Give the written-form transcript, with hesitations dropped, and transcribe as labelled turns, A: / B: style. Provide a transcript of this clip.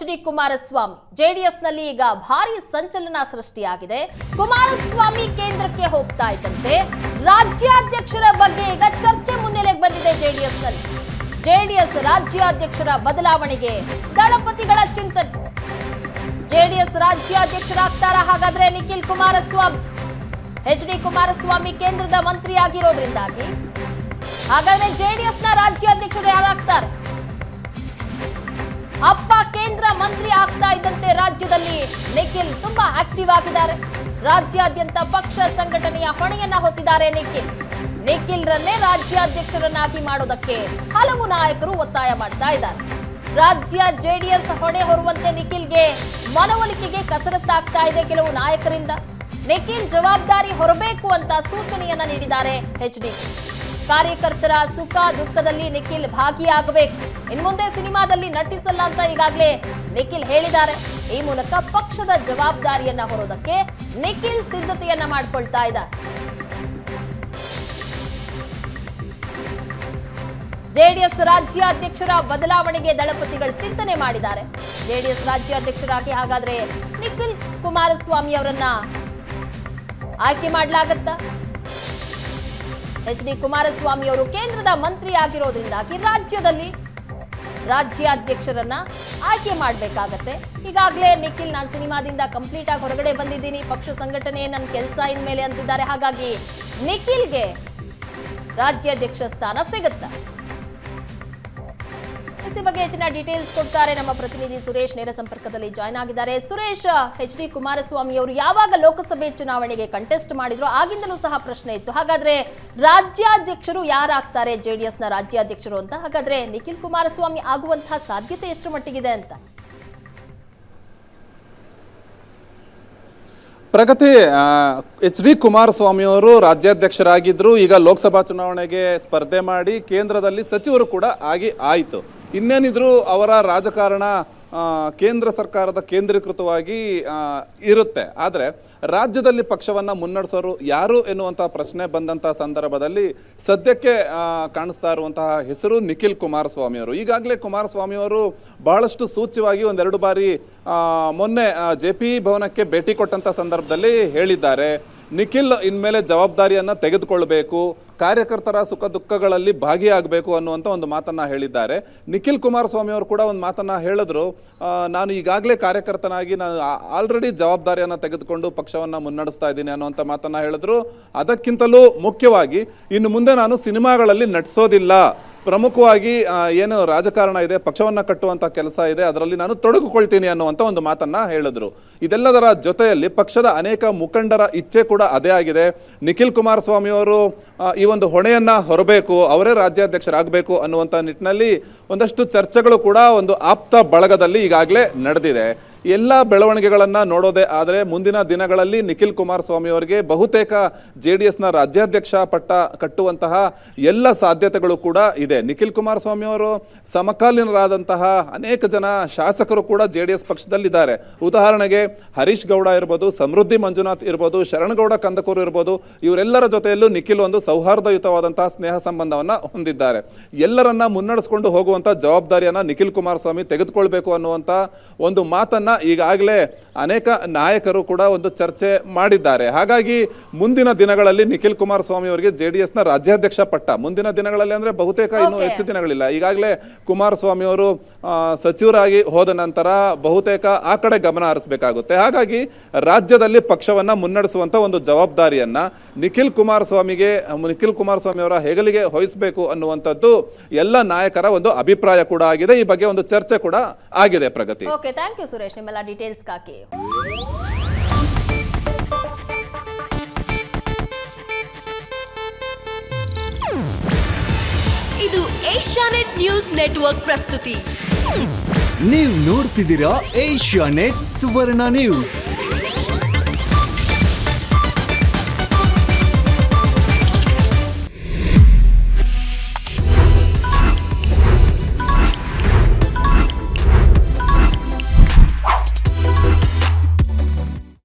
A: D Kumaraswamy. ಜೆಡಿಎಸ್ನಲ್ಲಿ ಈಗ ಭಾರಿ ಸಂಚಲನ ಸೃಷ್ಟಿಯಾಗಿದೆ. ಕುಮಾರಸ್ವಾಮಿ ಕೇಂದ್ರಕ್ಕೆ ಹೋಗ್ತಾ ಇದ್ದಂತೆ ರಾಜ್ಯಾಧ್ಯಕ್ಷರ ಬಗ್ಗೆ ಈಗ ಚರ್ಚೆ ಮುನ್ನೆಲೆಗೆ ಬಂದಿದೆ. ಜೆಡಿಎಸ್ ರಾಜ್ಯಾಧ್ಯಕ್ಷರ ಬದಲಾವಣೆಗೆ ದಳಪತಿಗಳ ಚಿಂತನೆ. ಜೆಡಿಎಸ್ ರಾಜ್ಯಾಧ್ಯಕ್ಷರಾಗ್ತಾರಾ ಹಾಗಾದ್ರೆ ನಿಖಿಲ್ ಕುಮಾರಸ್ವಾಮಿ? ಡಿ ಕುಮಾರಸ್ವಾಮಿ ಕೇಂದ್ರದ ಮಂತ್ರಿಯಾಗಿರೋದ್ರಿಂದಾಗಿ ಹಾಗಾದ್ರೆ ಜೆಡಿಎಸ್ನ ರಾಜ್ಯಾಧ್ಯಕ್ಷರು ಯಾರಾಗ್ತಾರೆ? ಅಪ್ಪ ಕೇಂದ್ರ ಮಂತ್ರಿ ಆಗ್ತಾ ಇದ್ದಂತೆ ರಾಜ್ಯದಲ್ಲಿ ನಿಖಿಲ್ ತುಂಬಾ ಆಕ್ಟಿವ್ ಆಗಿದ್ದಾರೆ. ರಾಜ್ಯಾದ್ಯಂತ ಪಕ್ಷ ಸಂಘಟನೆಯ ಹೊಣೆಯನ್ನ ಹೊತ್ತಿದ್ದಾರೆ. ನಿಖಿಲ್ ರನ್ನೇ ರಾಜ್ಯಾಧ್ಯಕ್ಷರನ್ನಾಗಿ ಮಾಡೋದಕ್ಕೆ ಹಲವು ನಾಯಕರು ಒತ್ತಾಯ ಮಾಡ್ತಾ ಇದ್ದಾರೆ. ರಾಜ್ಯ ಜೆಡಿಎಸ್ ಹೊಣೆ ಹೊರುವಂತೆ ನಿಖಿಲ್ಗೆ ಮನವೊಲಿಕೆಗೆ ಕಸರತ್ತಾಗ್ತಾ ಇದೆ ಕೆಲವು ನಾಯಕರಿಂದ. ನಿಖಿಲ್ ಜವಾಬ್ದಾರಿ ಹೊರಬೇಕು ಅಂತ ಸೂಚನೆಯನ್ನ ನೀಡಿದ್ದಾರೆ ಡಿ. ಕಾರ್ಯಕರ್ತರ ಸುಖ ದುಃಖದಲ್ಲಿ ನಿಖಿಲ್ ಭಾಗಿಯಾಗಬೇಕು. ಇನ್ಮುಂದೆ ಸಿನಿಮಾದಲ್ಲಿ ನಟಿಸಲ್ಲ ಅಂತ ಈಗಾಗಲೇ ನಿಖಿಲ್ ಹೇಳಿದ್ದಾರೆ. ಈ ಮೂಲಕ ಪಕ್ಷದ ಜವಾಬ್ದಾರಿಯನ್ನ ಹೊರೋದಕ್ಕೆ ನಿಖಿಲ್ ಸಿದ್ಧತೆಯನ್ನ ಮಾಡಿಕೊಳ್ತಾ ಇದ್ದಾರೆ. ಜೆಡಿಎಸ್ ರಾಜ್ಯಾಧ್ಯಕ್ಷರ ಬದಲಾವಣೆಗೆ ದಳಪತಿಗಳು ಚಿಂತನೆ ಮಾಡಿದ್ದಾರೆ. ಜೆಡಿಎಸ್ ರಾಜ್ಯಾಧ್ಯಕ್ಷರಾಗಿ ಹಾಗಾದ್ರೆ ನಿಖಿಲ್ ಕುಮಾರಸ್ವಾಮಿ ಅವರನ್ನ ಆಯ್ಕೆ ಮಾಡಲಾಗುತ್ತಾ? ಡಿ ಕುಮಾರಸ್ವಾಮಿ ಅವರು ಕೇಂದ್ರದ ಮಂತ್ರಿ ಆಗಿರೋದ್ರಿಂದಾಗಿ ರಾಜ್ಯದಲ್ಲಿ ರಾಜ್ಯಾಧ್ಯಕ್ಷರನ್ನ ಆಯ್ಕೆ ಮಾಡಬೇಕಾಗತ್ತೆ. ಈಗಾಗಲೇ ನಿಖಿಲ್ ನಾನು ಸಿನಿಮಾದಿಂದ ಕಂಪ್ಲೀಟ್ ಆಗಿ ಹೊರಗಡೆ ಬಂದಿದ್ದೀನಿ, ಪಕ್ಷ ಸಂಘಟನೆ ನನ್ನ ಕೆಲಸ ಇನ್ಮೇಲೆ ಅಂತಿದ್ದಾರೆ. ಹಾಗಾಗಿ ನಿಖಿಲ್ಗೆ ರಾಜ್ಯಾಧ್ಯಕ್ಷ ಸ್ಥಾನ ಸಿಗುತ್ತಾ? ಈ ಬಗ್ಗೆ ಹೆಚ್ಚಿನ ಡೀಟೇಲ್ಸ್ ಕೊಡ್ತಾರೆ ನಮ್ಮ ಪ್ರತಿನಿಧಿ ಸುರೇಶ್. ನೇರ ಸಂಪರ್ಕದಲ್ಲಿ ಜಾಯ್ನ್ ಆಗಿದ್ದಾರೆ. ಸುರೇಶ್, ಡಿ ಕುಮಾರಸ್ವಾಮಿ ಅವರು ಯಾವಾಗ ಲೋಕಸಭೆ ಚುನಾವಣೆಗೆ ಕಂಟೆಸ್ಟ್ ಮಾಡಿದ್ರು ಆಗಿಂದಲೂ ಸಹ ಪ್ರಶ್ನೆ ಇತ್ತು, ಹಾಗಾದ್ರೆ ರಾಜ್ಯಾಧ್ಯಕ್ಷರು ಯಾರಾಗ್ತಾರೆ ಜೆಡಿಎಸ್ನ ರಾಜ್ಯಾಧ್ಯಕ್ಷರು ಅಂತ? ಹಾಗಾದ್ರೆ ನಿಖಿಲ್ ಕುಮಾರಸ್ವಾಮಿ ಆಗುವಂತಹ ಸಾಧ್ಯತೆ ಎಷ್ಟು ಮಟ್ಟಿಗಿದೆ ಅಂತ?
B: ಪ್ರಗತಿ, ಡಿ ಕುಮಾರಸ್ವಾಮಿ ಅವರು ರಾಜ್ಯಾಧ್ಯಕ್ಷರಾಗಿದ್ದರು. ಈಗ ಲೋಕಸಭಾ ಚುನಾವಣೆಗೆ ಸ್ಪರ್ಧೆ ಮಾಡಿ ಕೇಂದ್ರದಲ್ಲಿ ಸಚಿವರು ಕೂಡ ಆಯಿತು. ಇನ್ನೇನಿದ್ರು ಅವರ ರಾಜಕಾರಣ ಕೇಂದ್ರ ಸರ್ಕಾರದ ಕೇಂದ್ರೀಕೃತವಾಗಿ ಇರುತ್ತೆ. ಆದರೆ ರಾಜ್ಯದಲ್ಲಿ ಪಕ್ಷವನ್ನು ಮುನ್ನಡೆಸೋರು ಯಾರು ಎನ್ನುವಂಥ ಪ್ರಶ್ನೆ ಬಂದಂಥ ಸಂದರ್ಭದಲ್ಲಿ ಸದ್ಯಕ್ಕೆ ಕಾಣಿಸ್ತಾ ಇರುವಂತಹ ಹೆಸರು ನಿಖಿಲ್ ಕುಮಾರಸ್ವಾಮಿ ಅವರು. ಈಗಾಗಲೇ ಕುಮಾರಸ್ವಾಮಿ ಅವರು ಬಹಳಷ್ಟು ಸೂಚ್ಯವಾಗಿ ಒಂದೆರಡು ಬಾರಿ ಮೊನ್ನೆ JP ಭವನಕ್ಕೆ ಭೇಟಿ ಕೊಟ್ಟಂಥ ಸಂದರ್ಭದಲ್ಲಿ ಹೇಳಿದ್ದಾರೆ, ನಿಖಿಲ್ ಇನ್ಮೇಲೆ ಜವಾಬ್ದಾರಿಯನ್ನು ತೆಗೆದುಕೊಳ್ಬೇಕು, ಕಾರ್ಯಕರ್ತರ ಸುಖ ದುಃಖಗಳಲ್ಲಿ ಭಾಗಿಯಾಗಬೇಕು ಅನ್ನುವಂಥ ಒಂದು ಮಾತನ್ನು ಹೇಳಿದ್ದಾರೆ. ನಿಖಿಲ್ ಕುಮಾರಸ್ವಾಮಿ ಅವರು ಕೂಡ ಒಂದು ಮಾತನ್ನು ಹೇಳಿದ್ರು, ನಾನು ಈಗಾಗಲೇ ಕಾರ್ಯಕರ್ತನಾಗಿ ನಾನು ಆಲ್ರೆಡಿ ಜವಾಬ್ದಾರಿಯನ್ನು ತೆಗೆದುಕೊಂಡು ಪಕ್ಷವನ್ನು ಮುನ್ನಡೆಸ್ತಾ ಇದ್ದೀನಿ ಅನ್ನುವಂಥ ಮಾತನ್ನು ಹೇಳಿದ್ರು. ಅದಕ್ಕಿಂತಲೂ ಮುಖ್ಯವಾಗಿ ಇನ್ನು ಮುಂದೆ ನಾನು ಸಿನಿಮಾಗಳಲ್ಲಿ ನಟಿಸೋದಿಲ್ಲ, ಪ್ರಮುಖವಾಗಿ ಏನು ರಾಜಕಾರಣ ಇದೆ, ಪಕ್ಷವನ್ನು ಕಟ್ಟುವಂಥ ಕೆಲಸ ಇದೆ, ಅದರಲ್ಲಿ ನಾನು ತೊಡಗಿಕೊಳ್ತೀನಿ ಅನ್ನುವಂಥ ಒಂದು ಮಾತನ್ನು ಹೇಳಿದ್ರು. ಇದೆಲ್ಲದರ ಜೊತೆಯಲ್ಲಿ ಪಕ್ಷದ ಅನೇಕ ಮುಖಂಡರ ಇಚ್ಛೆ ಕೂಡ ಅದೇ ಆಗಿದೆ. ನಿಖಿಲ್ ಕುಮಾರಸ್ವಾಮಿ ಅವರು ಈ ಒಂದು ಹೊಣೆಯನ್ನು ಹೊರಬೇಕು, ಅವರೇ ರಾಜ್ಯಾಧ್ಯಕ್ಷರಾಗಬೇಕು ಅನ್ನುವಂಥ ನಿಟ್ಟಿನಲ್ಲಿ ಒಂದಷ್ಟು ಚರ್ಚೆಗಳು ಕೂಡ ಒಂದು ಆಪ್ತ ಬಳಗದಲ್ಲಿ ಈಗಾಗಲೇ ನಡೆದಿದೆ. ಎಲ್ಲ ಬೆಳವಣಿಗೆಗಳನ್ನು ನೋಡೋದೇ ಆದರೆ ಮುಂದಿನ ದಿನಗಳಲ್ಲಿ ನಿಖಿಲ್ ಕುಮಾರಸ್ವಾಮಿ ಅವರಿಗೆ ಬಹುತೇಕ JDSನ ರಾಜ್ಯಾಧ್ಯಕ್ಷ ಪಟ್ಟ ಕಟ್ಟುವಂತಹ ಎಲ್ಲ ಸಾಧ್ಯತೆಗಳು ಕೂಡ ಇದೆ. ನಿಖಿಲ್ ಕುಮಾರಸ್ವಾಮಿ ಅವರು ಸಮಕಾಲೀನರಾದಂತಹ ಅನೇಕ ಜನ ಶಾಸಕರು ಕೂಡ JDS ಪಕ್ಷದಲ್ಲಿದ್ದಾರೆ. ಉದಾಹರಣೆಗೆ ಹರೀಶ್ ಗೌಡ ಇರ್ಬೋದು, ಸಮೃದ್ಧಿ ಮಂಜುನಾಥ್ ಇರ್ಬೋದು, ಶರಣಗೌಡ ಕಂದಕೂರು ಇರ್ಬೋದು, ಇವರೆಲ್ಲರ ಜೊತೆಯಲ್ಲೂ ನಿಖಿಲ್ ಒಂದು ಸೌಹಾರ್ದಯುತವಾದಂತಹ ಸ್ನೇಹ ಸಂಬಂಧವನ್ನು ಹೊಂದಿದ್ದಾರೆ. ಎಲ್ಲರನ್ನ ಮುನ್ನಡೆಸ್ಕೊಂಡು ಹೋಗುವಂಥ ಜವಾಬ್ದಾರಿಯನ್ನು ನಿಖಿಲ್ ಕುಮಾರಸ್ವಾಮಿ ತೆಗೆದುಕೊಳ್ಬೇಕು ಅನ್ನುವಂಥ ಒಂದು ಮಾತನ್ನು ಈಗಾಗಲೇ ಅನೇಕ ನಾಯಕರು ಕೂಡ ಒಂದು ಚರ್ಚೆ ಮಾಡಿದ್ದಾರೆ. ಹಾಗಾಗಿ ಮುಂದಿನ ದಿನಗಳಲ್ಲಿ ನಿಖಿಲ್ ಕುಮಾರಸ್ವಾಮಿ ಅವರಿಗೆ JDSನ ರಾಜ್ಯಾಧ್ಯಕ್ಷ ಪಟ್ಟ ಮುಂದಿನ ದಿನಗಳಲ್ಲಿ ಅಂದರೆ ಬಹುತೇಕ ಇನ್ನೂ ಹೆಚ್ಚು ದಿನಗಳಿಲ್ಲ. ಈಗಾಗಲೇ ಕುಮಾರಸ್ವಾಮಿ ಅವರು ಸಚಿವರಾಗಿ ಹೋದ ನಂತರ ಬಹುತೇಕ ಆ ಕಡೆ ಗಮನ ಹರಿಸಬೇಕಾಗುತ್ತೆ. ಹಾಗಾಗಿ ರಾಜ್ಯದಲ್ಲಿ ಪಕ್ಷವನ್ನು ಮುನ್ನಡೆಸುವಂಥ ಒಂದು ಜವಾಬ್ದಾರಿಯನ್ನು ನಿಖಿಲ್ ಕುಮಾರಸ್ವಾಮಿ ಅವರ ಹೆಗಲಿಗೆ ವಹಿಸಬೇಕು ಅನ್ನುವಂಥದ್ದು ಎಲ್ಲ ನಾಯಕರ ಒಂದು ಅಭಿಪ್ರಾಯ ಕೂಡ ಆಗಿದೆ. ಈ ಬಗ್ಗೆ ಒಂದು ಚರ್ಚೆ ಕೂಡ ಆಗಿದೆ. ಪ್ರಗತಿ,
A: ಓಕೆ, ಥ್ಯಾಂಕ್ ಯು ಸುರೇಶ್ ನಿಮ್ಮೆಲ್ಲ ಡೀಟೇಲ್ಸ್ಗಾಗಿ.
C: ಇದು ಏಷ್ಯಾನೆಟ್ ನ್ಯೂಸ್ ನೆಟ್ವರ್ಕ್ ಪ್ರಸ್ತುತಿ.
D: ನೀವು ನೋಡ್ತಿದ್ದೀರಾ ಏಷ್ಯಾನೆಟ್ ಸುವರ್ಣ ನ್ಯೂಸ್.